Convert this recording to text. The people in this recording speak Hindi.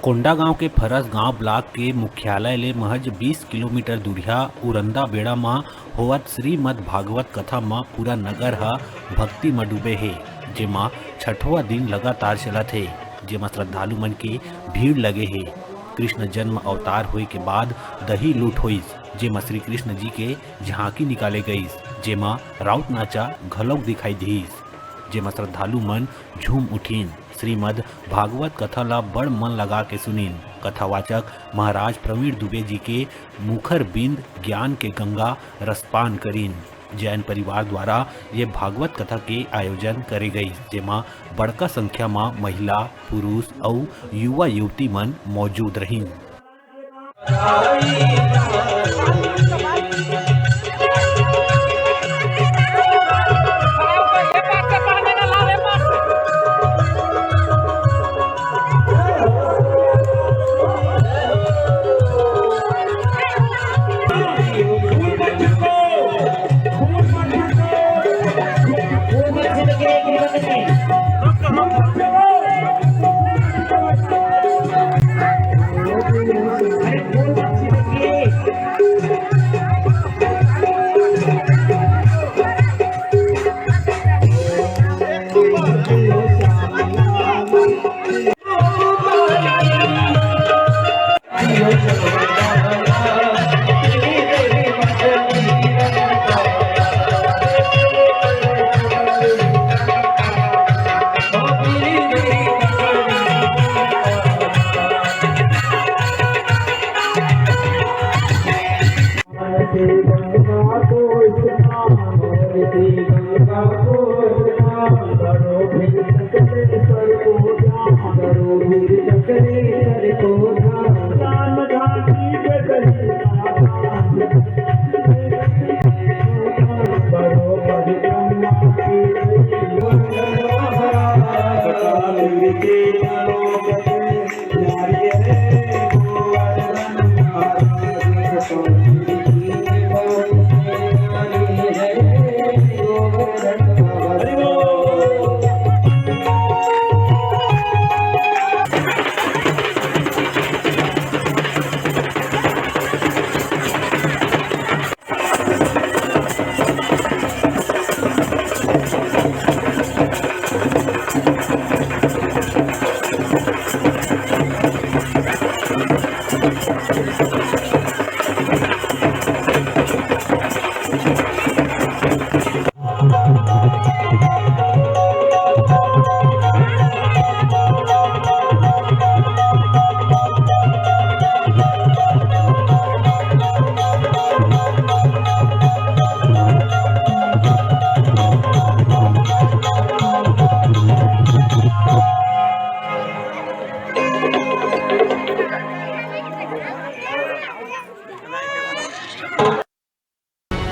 कोंडागांव के फरस गांव ब्लॉक के मुख्यालय ले महज 20 किलोमीटर दूरिया उरंदा बेड़ा में होवत श्रीमद भागवत कथा में पूरा नगर ह भक्ति में डूबे है, जेमा छठवा दिन लगातार चलत है, जेमा श्रद्धालु मन के भीड़ लगे है। कृष्ण जन्म अवतार होए के बाद दही लूट होइस, जेमा श्री कृष्ण जी के झांकी निकाले गईस, जेमा राउत नाचा घलोक दिखाई दीस, जेमा श्रद्धालु मन झूम उठीन। श्रीमद भागवत कथा ला बड़ मन लगा के सुनीन। कथावाचक महाराज प्रवीण दुबे जी के मुखर बिंद ज्ञान के गंगा रसपान करीन। जैन परिवार द्वारा ये भागवत कथा के आयोजन करे गई, जेमा बड़का संख्या में महिला, पुरुष और युवा युवती मन मौजूद रहीन।